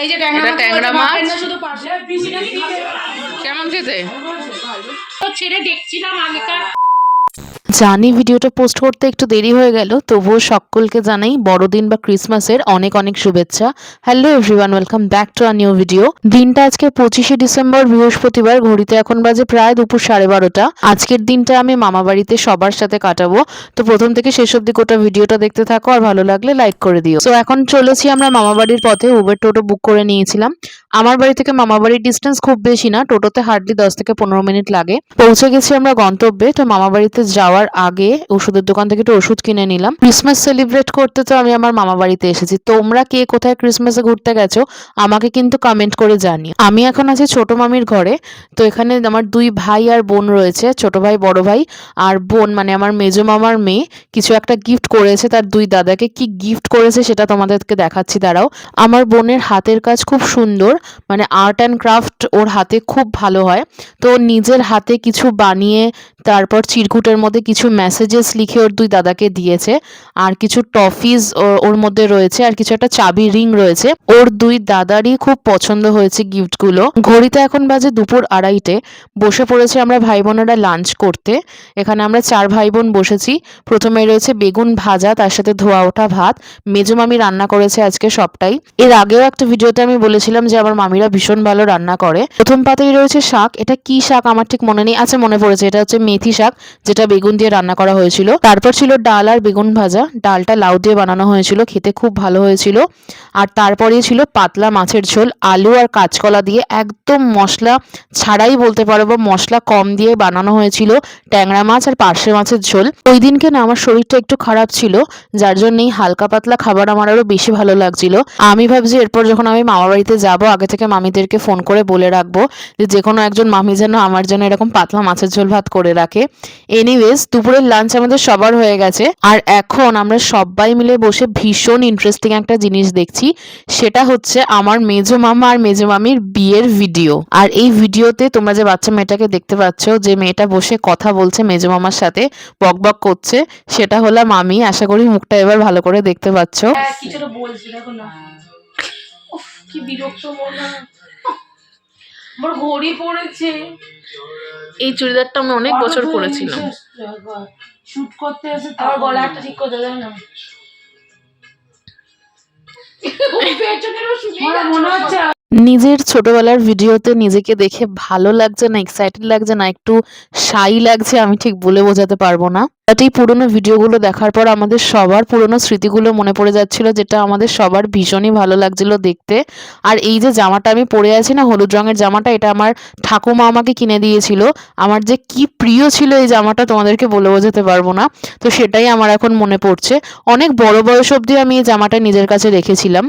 এই যে এটা ট্যাংরা মাছ শুধু পাশে কেমন খেতে ছেড়ে দেখছিলাম আগেকার। জানি ভিডিওটা পোস্ট করতে একটু দেরি হয়ে গেল, তবুও সকলকে জানাই বড়দিন বা ক্রিসমাসের অনেক অনেক শুভেচ্ছা। Hello everyone, welcome back to a new video. দিনটা আজকে 25শে ডিসেম্বর, বৃহস্পতিবার। ঘড়িতে এখন বাজে প্রায় দুপুর 12:30। আজকের দিনটা আমি মামা বাড়িতে সবার সাথে কাটাবো। তো প্রথম থেকে শেষ অব্দি গোটা ভিডিওটা দেখতে থাকো, আর ভালো লাগলে লাইক করে দিও। তো এখন চলেছি আমরা মামা বাড়ির পথে। উবের টোটো বুক করে নিয়েছিলাম। আমার বাড়ি থেকে মামা বাড়ির ডিস্টেন্স খুব বেশি না, টোটোতে হার্ডলি 10 থেকে 15 মিনিট লাগে। পৌঁছে গেছি আমরা গন্তব্যে। তো মামা বাড়িতে যাওয়ার আগে ওষুধের দোকান থেকে একটু ওষুধ কিনে নিলাম। ক্রিসমাস সেলিব্রেট করতে তো আমি আমার মামা বাড়িতে এসেছি। তোমরা কে কোথায় ক্রিসমাসে ঘুরতে গেছো আমাকে কিন্তু কমেন্ট করে জানিও। আমি এখন আছি ছোট মামির ঘরে। তো এখানে আমার দুই ভাই আর বোন রয়েছে, ছোট ভাই বড় ভাই, আর বোন মানে আমার মেজো মামার মেয়ে কিছু একটা গিফট করেছে তার দুই দাদাকে। কি গিফট করেছে সেটা তোমাদেরকে দেখাচ্ছি, দাঁড়াও। আমার বোনের হাতের কাজ খুব সুন্দর, মানে আর্ট অ্যান্ড ক্রাফট ওর হাতে খুব ভালো হয়। তো নিজের হাতে কিছু বানিয়ে তারপর চিরকুটের মধ্যে কিছু মেসেজেস লিখে ওর দুই দাদাকে দিয়েছে। আর কিছু টফিজ ওর মধ্যে রয়েছে, আর কিছু একটা চাবি রিং রয়েছে। ওর দুই দাদারই খুব পছন্দ হয়েছে গিফটগুলো। ঘড়িতে এখন বাজে দুপুর 2:30। বসে পড়েছি আমরা ভাই বোনেরা লাঞ্চ করতে। এখানে আমরা 4 ভাই বোন বসেছি। প্রথমে রয়েছে বেগুন ভাজা, তার সাথে ধোয়া ওঠা ভাত। মেজো মামি রান্না করেছে আজকে সবটাই। এর আগেও একটা ভিডিওতে আমি বলেছিলাম যে আমার মামিরা ভীষণ ভালো রান্না করে। প্রথম পাতেই রয়েছে শাক। এটা কি শাক আমার ঠিক মনে নেই, আচ্ছা মনে পড়েছে, এটা হচ্ছে মেথি শাক, যেটা বেগুন দিয়ে রান্না করা হয়েছিল। তারপর ছিল ডাল আর বেগুন ভাজা। ডালটা লাউ দিয়ে বানানো হয়েছিল, খেতে খুব ভালো হয়েছিল। আর তারপরে ছিল পাতলা মাছের ঝোল, আলু আর কাঁচকলা দিয়ে, একদম মশলা ছাড়াই বলতে পারো, বা মশলা কম দিয়ে বানানো হয়েছিল ট্যাংরা মাছ আর পার্শে মাছের ঝোল। ওই দিনকে না আমার শরীরটা একটু খারাপ ছিল, যার জন্যই হালকা পাতলা খাবার আমার আরো বেশি ভালো লাগছিল। আমি ভাবছি এরপর যখন আমি মামা বাড়িতে যাবো, আগে থেকে মামিদেরকে ফোন করে বলে রাখবো যে কোনো একজন মামি যেন আমার জন্য এরকম পাতলা মাছের ঝোল ভাত করে রাখে। এনিওয়েজ, দুপুরের লাঞ্চ আমাদের সবার হয়ে গেছে। আর এখন আমরা সবাই মিলে বসে ভীষণ ইন্টারেস্টিং একটা জিনিস দেখছি। সেটা হচ্ছে আমার মেজো মামা আর মেজো মামির বিয়ের ভিডিও। আর এই ভিডিওতে তোমরা যে বাচ্চা মেয়েটাকে দেখতে পাচ্ছ, যে মেয়েটা বসে কথা বলছে মেজো মামার সাথে, বকবক করছে, সেটা হলো মামি। আশা করি মুখটা এবার ভালো করে দেখতে পাচ্ছ। কিছুটা বলছি, দেখো না। উফ, কি বিরক্ত মনে হয়। আমার ঘড়ি পড়েছে। এই চুড়িদারটা আমি অনেক বছর পরেছিলাম। শুট করতে এসে আমার গলা একটা ঠিক করে দেবে না। মনে হচ্ছে নিজের ছোটবেলার ভিডিওতে নিজেকে দেখে ভালো লাগছে না, এক্সাইটেড লাগছে না, একটু শাই লাগছে, আমি ঠিক বলে বোঝাতে পারবো না। এই পুরোনো ভিডিওগুলো দেখার পর আমাদের সবার পুরোনো স্মৃতিগুলো মনে পড়ে যাচ্ছিল, যেটা আমাদের সবার ভীষণই ভালো লাগছিল দেখতে। আর এই যে জামাটা আমি পরে আছি না, হলুদ রঙের জামাটা, এটা আমার ঠাকুমা আমাকে কিনে দিয়েছিল। আমার যে কি প্রিয় ছিল এই জামাটা, তোমাদেরকে বলে বোঝাতে পারবো না। তো সেটাই আমার এখন মনে পড়ছে। অনেক বড় বয়স অবধি আমি এই জামাটা নিজের কাছে রেখেছিলাম।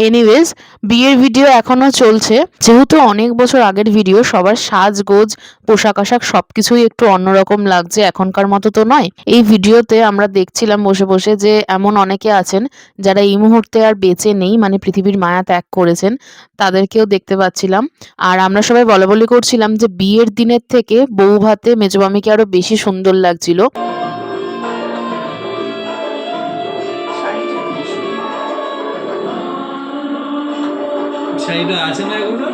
এনিওয়েজ, বিয়ের ভিডিও এখনো চলছে। যেহেতু অনেক বছর আগের ভিডিও, সবার সাজগোজ, পোশাক আশাক সবকিছুই একটু অন্যরকম লাগছে, এখনকার মতো তো নয়। এই ভিডিওতে আমরা দেখছিলাম বসে বসে যে এমন অনেকে আছেন যারা এই মুহূর্তে আর বেঁচে নেই, মানে পৃথিবীর মায়া ত্যাগ করেছেন, তাদেরকেও দেখতে পাচ্ছিলাম। আর আমরা সবাই বলাবলি করছিলাম যে বিয়ের দিনের থেকে বউ ভাতে মেজো মামিকে আরো বেশি সুন্দর লাগছিল। শাড়িটা আছে না এগুলো?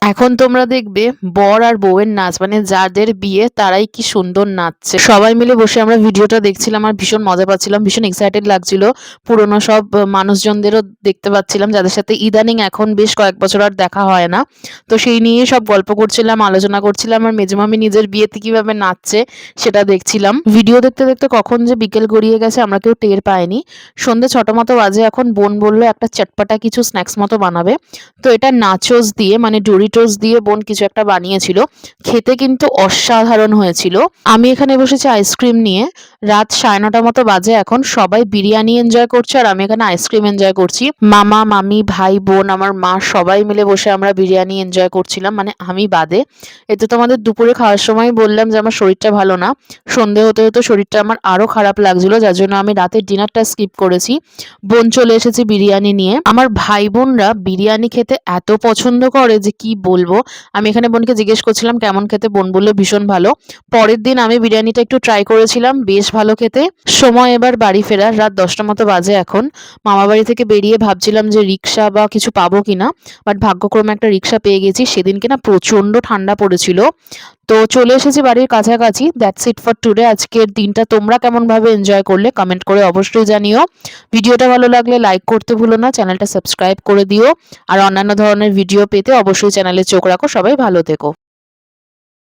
এখন তোমরা দেখবে বর আর বউয়ের নাচ, মানে যাদের বিয়ে তারাই কি সুন্দর নাচছে। সবাই মিলে বসে আমরা ভিডিওটা দেখছিলাম আর ভীষণ মজা পাচ্ছিলাম, ভীষণ এক্সাইটেড লাগছিল। পুরোনো সব মানুষজনদেরও দেখতে পাচ্ছিলাম, যাদের সাথে ইদানিং এখন বেশ কয়েক বছর আর দেখা হয় না। তো সেই নিয়ে সব গল্প করছিলাম, আলোচনা করছিলাম, আর মেজমামি নিজের বিয়েতে কিভাবে নাচছে সেটা দেখছিলাম। ভিডিও দেখতে দেখতে কখন যে বিকেল গড়িয়ে গেছে আমরা কেউ টের পাইনি। সন্ধ্যে 6টা মতো বাজে এখন। বোন বললো একটা চটপটা কিছু স্ন্যাক্স মতো বানাবে। তো এটা নাচোস দিয়ে, মানে ডোরিটোস দিয়ে বোন কিছু একটা বানিয়েছিল। খেতে কিন্তু অসাধারণ হয়েছিল। আমি এখানে বসেছি আইসক্রিম নিয়ে। রাত 9:30 মতো বাজে এখন। সবাই বিরিয়ানি এনজয় করছে আর আমি এখানে আইসক্রিম এনজয় করছি। মামা মামি ভাই বোন আমার মা সবাই মিলে বসে আমরা বিরিয়ানি এনজয় করছিলাম, মানে আমি বাদে। এতে তোমাদের দুপুরে খাওয়ার সময় বললাম যে আমার শরীরটা ভালো না। সন্ধে হতে হতে শরীরটা আমার আরো খারাপ লাগছিল, যার জন্য আমি রাতের ডিনারটা স্কিপ করেছি। বোন চলে এসেছে বিরিয়ানি নিয়ে। আমার ভাই বোনরা বিরিয়ানি খেতে এত পছন্দ করে যে কি বলবো। আমি এখানে বোনকে জিজ্ঞেস করছিলাম কেমন খেতে, বোন বললো ভীষণ ভালো। পরের দিন আমি বিরিয়ানিটা একটু ট্রাই করেছিলাম, বেশ ভালো খেতে। সময় এবার বাড়ি ফেরার, রাত 10টা মতো বাজে এখন। মামা বাড়ি থেকে বেরিয়ে ভাবছিলাম যে রিক্সা বা কিছু পাবো কিনা, বাট ভাগ্যক্রমে একটা রিক্সা পেয়ে গেছি। সেদিনকে না প্রচণ্ড ঠান্ডা পড়েছিল। তো চলে এসেছি বাড়ির কাছাকাছি। That's it for today. আজকের দিনটা তোমরা কেমনভাবে এনজয় করলে কমেন্ট করে অবশ্যই জানিও। ভিডিওটা ভালো লাগলে লাইক করতে ভুলো না, চ্যানেলটা সাবস্ক্রাইব করে দিও। আর অন্যান্য ধরনের ভিডিও পেতে অবশ্যই চ্যানেলে চোখ রাখো। সবাই ভালো থেকো।